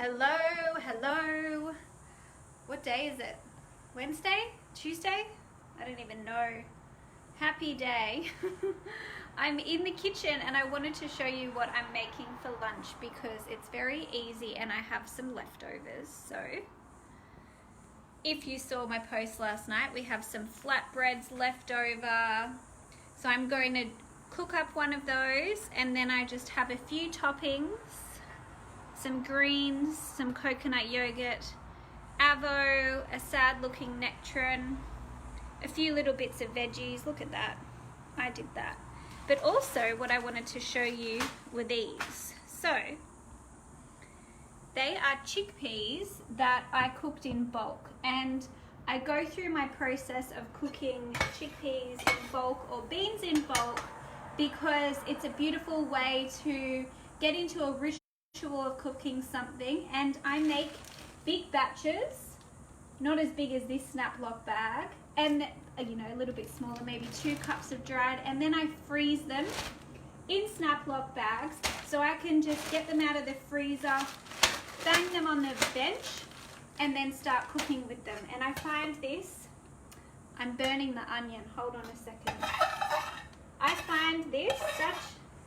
Hello, hello. What day is it? Wednesday? Tuesday? I don't even know. Happy day. I'm in the kitchen and I wanted to show you what I'm making for lunch because it's very easy and I have some leftovers. So if you saw my post last night, we have some flatbreads left over. So I'm going to cook up one of those and then I just have a few toppings. Some greens, some coconut yogurt, avo, a sad looking nectarine, a few little bits of veggies. Look at that, I did that. But also what I wanted to show you were these. So they are chickpeas that I cooked in bulk, and I go through my process of cooking chickpeas in bulk or beans in bulk because it's a beautiful way to get into a ritual of cooking something. And I make big batches, not as big as this Snaplock bag, and a little bit smaller, maybe 2 cups of dried, and then I freeze them in Snaplock bags so I can just get them out of the freezer, bang them on the bench, and then start cooking with them. And I find this, I'm burning the onion, hold on a second. I find this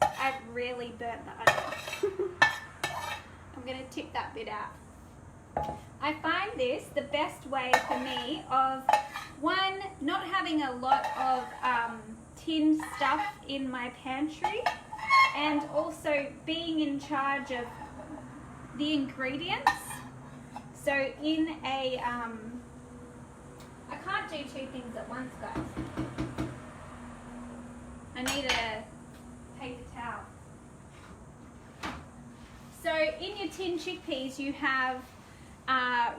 I've really burnt the onion. I'm going to tip that bit out. I find this the best way for me of, one, not having a lot of tinned stuff in my pantry, and also being in charge of the ingredients. So in a, I can't do 2 things at once, guys. I need a paper towel. So in your tin chickpeas you have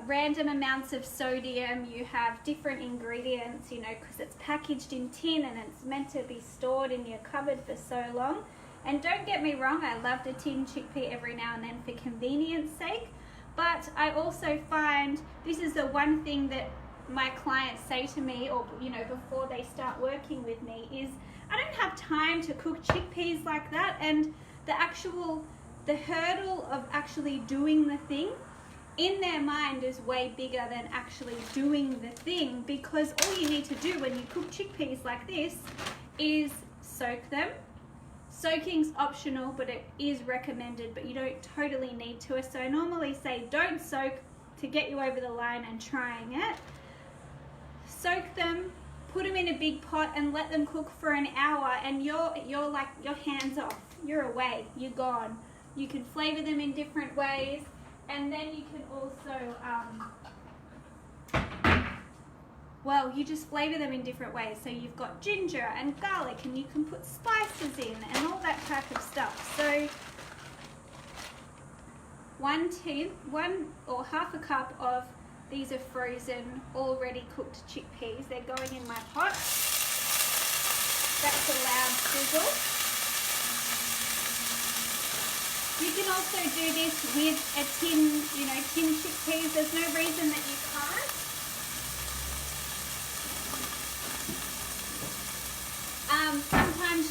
random amounts of sodium, you have different ingredients, because it's packaged in tin and it's meant to be stored in your cupboard for so long. And don't get me wrong, I love the tin chickpea every now and then for convenience sake, but I also find this is the one thing that my clients say to me, or before they start working with me, is I don't have time to cook chickpeas like that, and the hurdle of actually doing the thing in their mind is way bigger than actually doing the thing, because all you need to do when you cook chickpeas like this is soak them. Soaking's optional, but it is recommended, but you don't totally need to. So I normally say don't soak to get you over the line and trying it. Soak them, put them in a big pot and let them cook for an hour, and you're like, your hands off, you're away, you're gone. You can flavor them in different ways, and then you can also, you just flavor them in different ways. So you've got ginger and garlic, and you can put spices in and all that type of stuff. So 1 or half a cup of these are frozen, already cooked chickpeas. They're going in my pot. That's a loud sizzle. You can also do this with a tin chickpeas. There's no reason that you can't. Sometimes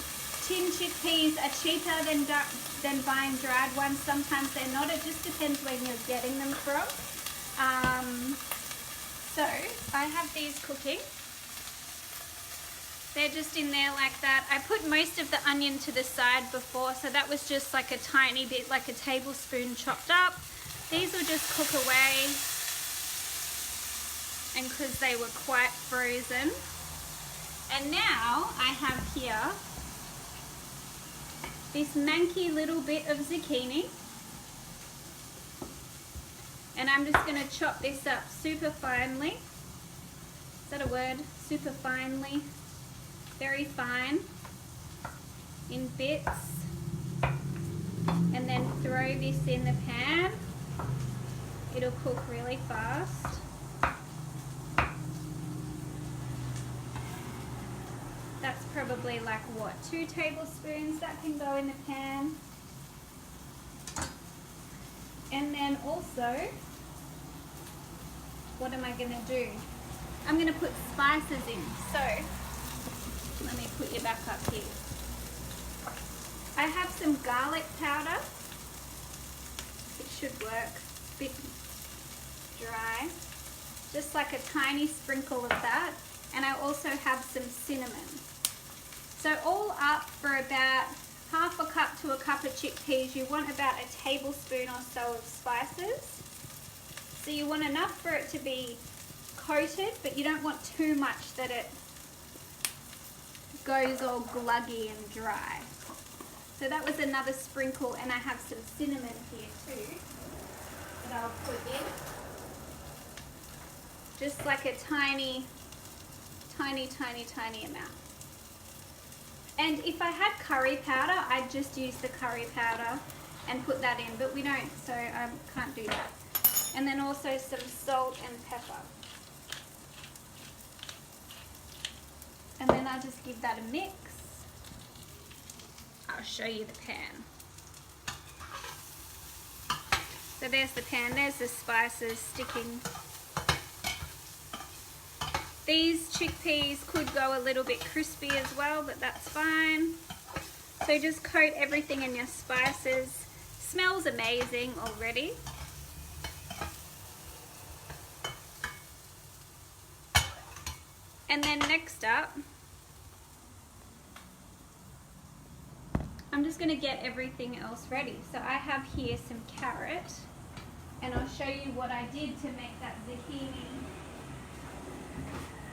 tin chickpeas are cheaper than buying dried ones. Sometimes they're not. It just depends where you're getting them from. So I have these cooking. They're just in there like that. I put most of the onion to the side before, so that was just like a tiny bit, like a tablespoon chopped up. These will just cook away, and because they were quite frozen. And now I have here this manky little bit of zucchini, and I'm just going to chop this up super finely. Is that a word? Super finely. Very fine, in bits, and then throw this in the pan. It'll cook really fast. That's probably like 2 tablespoons that can go in the pan. And then also, what am I going to do? I'm going to put spices in. So let me put you back up here. I have some garlic powder. It should work. bit dry. Just like a tiny sprinkle of that. And I also have some cinnamon. So all up for about half a cup to a cup of chickpeas, you want about a tablespoon or so of spices. So you want enough for it to be coated, but you don't want too much that it goes all gluggy and dry. So that was another sprinkle, and I have some cinnamon here too that I'll put in. Just like a tiny amount. And if I had curry powder, I'd just use the curry powder and put that in, but we don't, so I can't do that. And then also some salt and pepper. And then I'll just give that a mix. I'll show you the pan. So there's the pan, there's the spices sticking. These chickpeas could go a little bit crispy as well, but that's fine. So just coat everything in your spices. Smells amazing already. And then next up, I'm just going to get everything else ready. So I have here some carrot, and I'll show you what I did to make that zucchini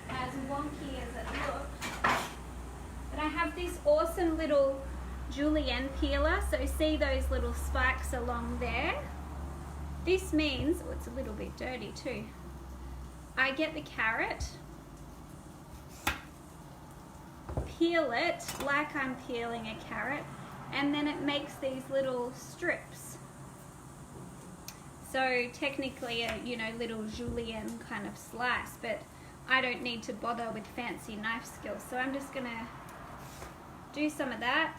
as wonky as it looked. But I have this awesome little julienne peeler, so see those little spikes along there? This means, oh, it's a little bit dirty too. I get the carrot, peel it like I'm peeling a carrot, and then it makes these little strips. So technically a, you know, little julienne kind of slice, but I don't need to bother with fancy knife skills, so I'm just gonna do some of that.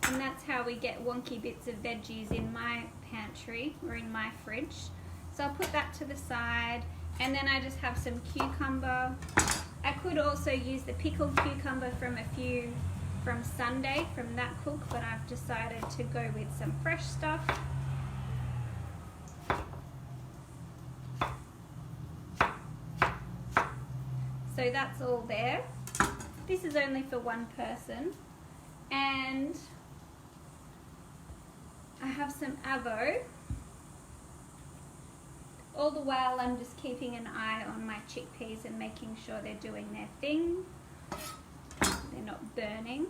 And that's how we get wonky bits of veggies in my pantry or in my fridge. So I'll put that to the side, and then I just have some cucumber. I could also use the pickled cucumber from Sunday from that cook, but I've decided to go with some fresh stuff. So that's all there. This is only for one person, and I have some avo. All the while I'm just keeping an eye on my chickpeas and making sure they're doing their thing. They're not burning.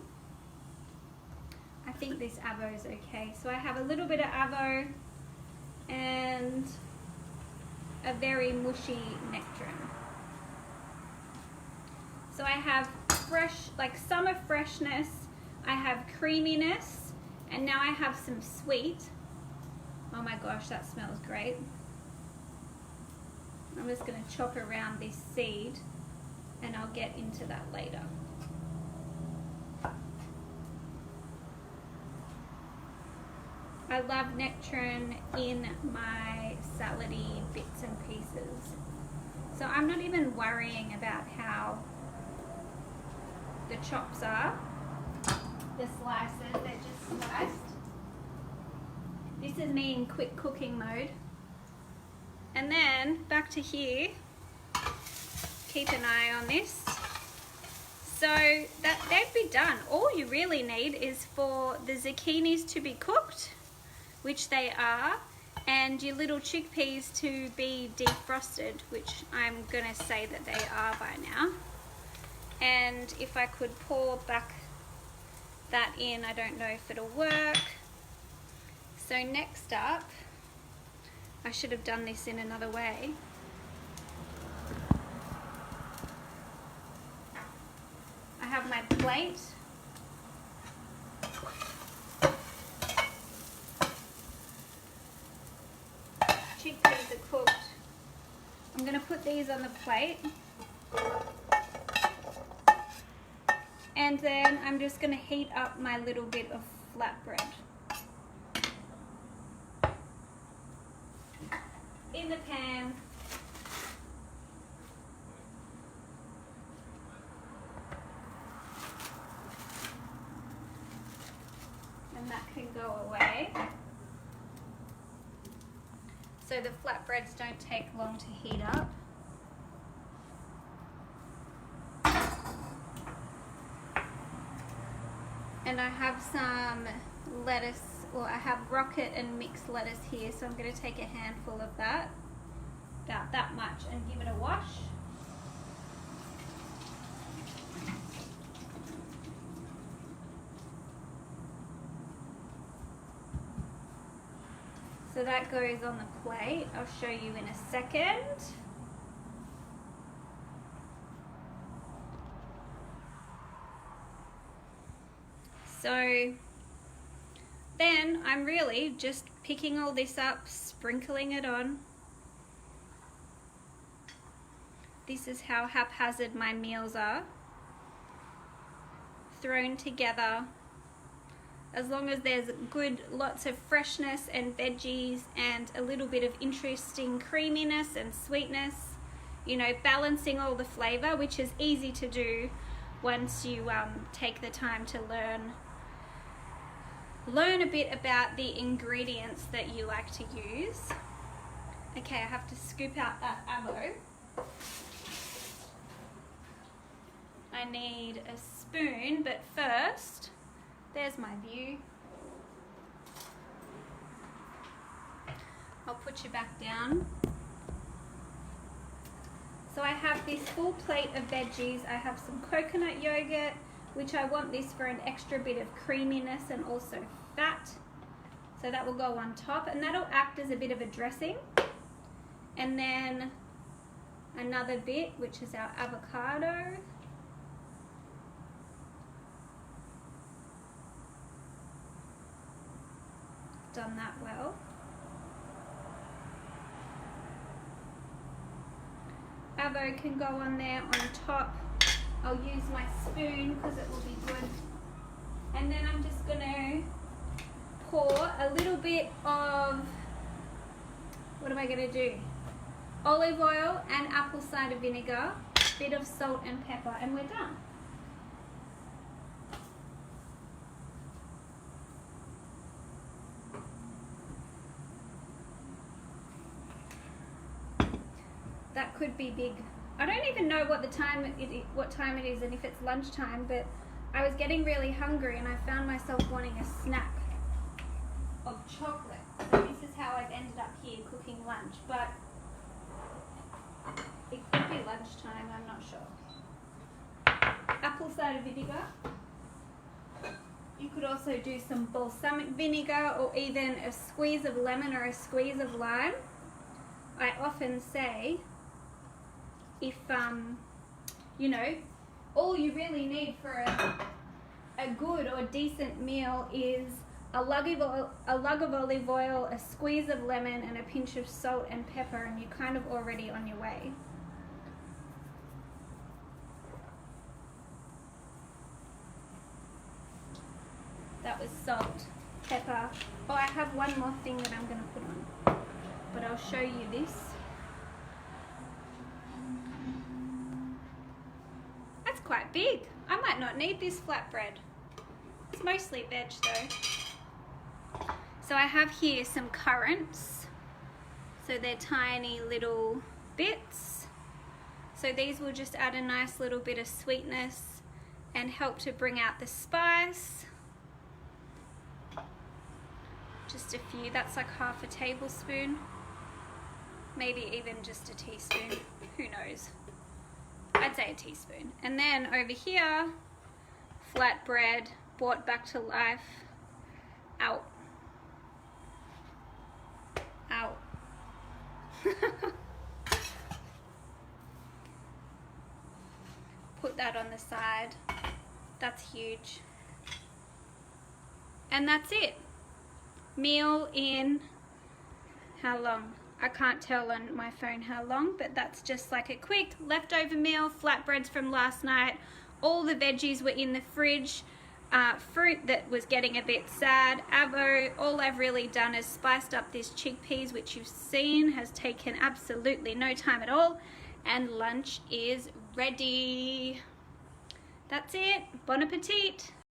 I think this avo is okay. So I have a little bit of avo and a very mushy nectarine. So I have fresh, like summer freshness, I have creaminess, and now I have some sweet. Oh my gosh, that smells great. I'm just going to chop around this seed, and I'll get into that later. I love nectarine in my salady bits and pieces. So I'm not even worrying about how the chops are, the slices, they're just sliced. This is me in quick cooking mode. And then back to here, keep an eye on this. So that they'd be done. All you really need is for the zucchinis to be cooked, which they are, and your little chickpeas to be defrosted, which I'm gonna say that they are by now. And if I could pour back that in, I don't know if it'll work. So next up, I should have done this in another way. I have my plate. Chickpeas are cooked. I'm going to put these on the plate. And then I'm just going to heat up my little bit of flatbread. In the pan. go away. So the flatbreads don't take long to heat up. And I have some lettuce, or I have rocket and mixed lettuce here, so I'm going to take a handful of that, about that much, and give it a wash. So that goes on the plate. I'll show you in a second. So then I'm really just picking all this up, sprinkling it on. This is how haphazard my meals are. Thrown together. As long as there's good, lots of freshness and veggies and a little bit of interesting creaminess and sweetness, you know, balancing all the flavor, which is easy to do once you take the time to learn a bit about the ingredients that you like to use. Okay, I have to scoop out that avo. I need a spoon, but first, there's my view. I'll put you back down. So I have this full plate of veggies. I have some coconut yogurt, which I want this for an extra bit of creaminess and also fat. So that will go on top, and that'll act as a bit of a dressing. And then another bit, which is our avocado. Done that well. Avo can go on there on top. I'll use my spoon because it will be good. And then I'm just going to pour a little bit of, what am I going to do? Olive oil and apple cider vinegar, a bit of salt and pepper, and we're done. That could be big. I don't even know what time it is and if it's lunchtime, but I was getting really hungry and I found myself wanting a snack of chocolate. So this is how I've ended up here cooking lunch, but it could be lunchtime, I'm not sure. Apple cider vinegar. You could also do some balsamic vinegar or even a squeeze of lemon or a squeeze of lime. I often say, if you know, all you really need for a good or decent meal is a lug of olive oil, a squeeze of lemon, and a pinch of salt and pepper, and you're kind of already on your way. That was salt, pepper. Oh, I have one more thing that I'm going to put on, but I'll show you this. That's quite big. I might not need this flatbread. It's mostly veg though. So I have here some currants. So they're tiny little bits. So these will just add a nice little bit of sweetness and help to bring out the spice. Just a few, that's like half a tablespoon. Maybe even just a teaspoon, who knows. I'd say a teaspoon. And then over here, flatbread brought back to life. Out. Out. Put that on the side. That's huge. And that's it. Meal in how long? I can't tell on my phone how long, but that's just like a quick leftover meal. Flatbreads from last night. All the veggies were in the fridge. Fruit that was getting a bit sad. Avo. All I've really done is spiced up this chickpeas, which you've seen has taken absolutely no time at all. And lunch is ready. That's it. Bon appetit.